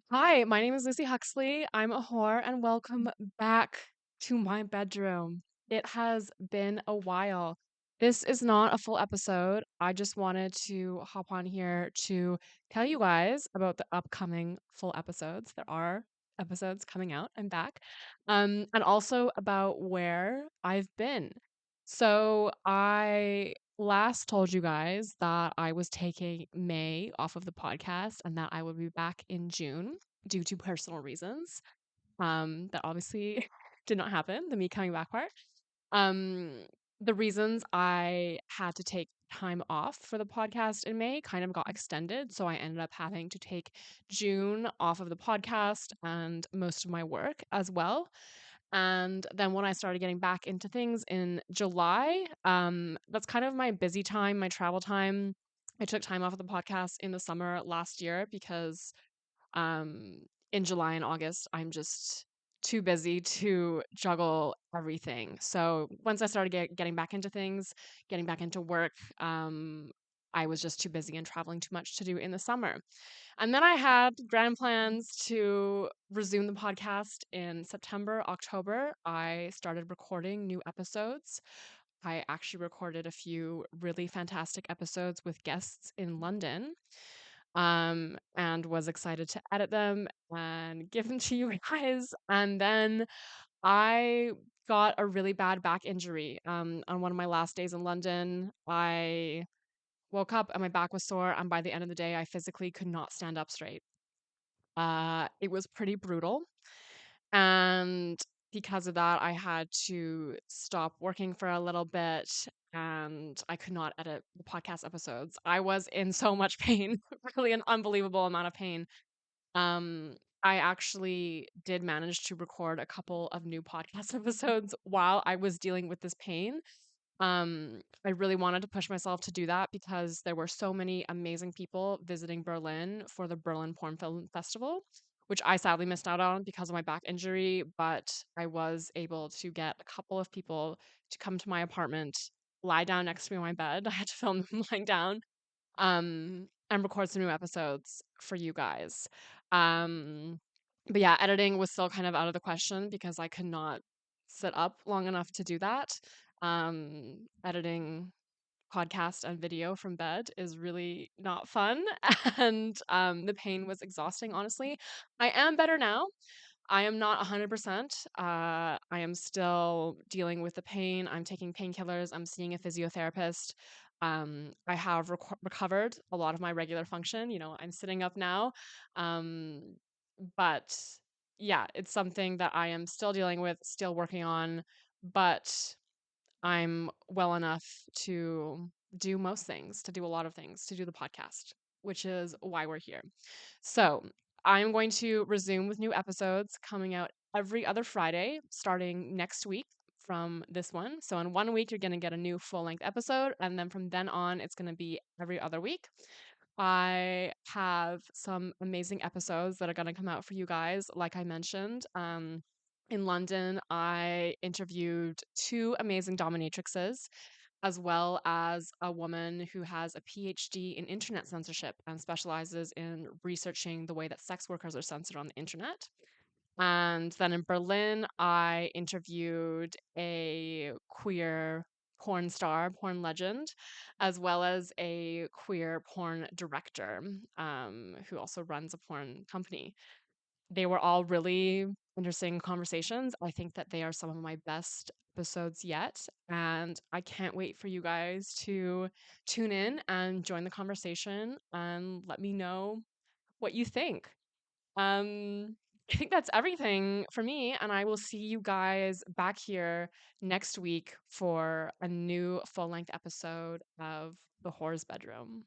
Hi, my name is Lucy Huxley. I'm a whore, and welcome back to my bedroom. It has been a while. This is not a full episode. I just wanted to hop on here to tell you guys about the upcoming full episodes. There are episodes coming out. I'm back. And also about where I've been. So I last told you guys that I was taking May off of the podcast and that I would be back in June due to personal reasons. That obviously did not happen, the me coming back part. Um, the reasons I had to take time off for the podcast in May kind of got extended. So I ended up having to take June off of the podcast and most of my work as well. And then when I started getting back into things in July, that's kind of my busy time, my travel time. I took time off of the podcast in the summer last year because um, in July and August, I'm just too busy to juggle everything. So once I started getting back into things, getting back into work, I was just too busy and traveling too much to do in the summer. And then I had grand plans to resume the podcast in September, October. I started recording new episodes. I actually recorded a few really fantastic episodes with guests in London, and was excited to edit them and give them to you guys. And then I got a really bad back injury on one of my last days in London. I woke up and my back was sore, and by the end of the day, I physically could not stand up straight. It was pretty brutal. And because of that, I had to stop working for a little bit and I could not edit the podcast episodes. I was in so much pain, really an unbelievable amount of pain. Um, I actually did manage to record a couple of new podcast episodes while I was dealing with this pain. I really wanted to push myself to do that because there were so many amazing people visiting Berlin for the Berlin Porn Film Festival, which I sadly missed out on because of my back injury, but I was able to get a couple of people to come to my apartment, lie down next to me on my bed. I had to film them lying down, and record some new episodes for you guys. Um, but yeah, editing was still kind of out of the question because I could not sit up long enough to do that. Editing podcast and video from bed is really not fun, and the pain was exhausting, honestly. I am better now. I am not 100%. I am still dealing with the pain. I'm taking painkillers. I'm seeing a physiotherapist. I have recovered a lot of my regular function. I'm sitting up now. Um, but yeah, it's something that I am still dealing with, still working on, but I'm well enough to do most things, to do a lot of things, to do the podcast, which is why we're here. So, I'm going to resume with new episodes coming out every other Friday starting next week from this one. So, in 1 week, you're going to get a new full length episode. And then from then on, it's going to be every other week. I have some amazing episodes that are going to come out for you guys, like I mentioned. In London, I interviewed two amazing dominatrixes, as well as a woman who has a PhD in internet censorship and specializes in researching the way that sex workers are censored on the internet. And then in Berlin, I interviewed a queer porn star, porn legend, as well as a queer porn director, who also runs a porn company. They were all really interesting conversations. I think that they are some of my best episodes yet. And I can't wait for you guys to tune in and join the conversation and let me know what you think. I think that's everything for me, and I will see you guys back here next week for a new full length episode of The Whore's Bedroom.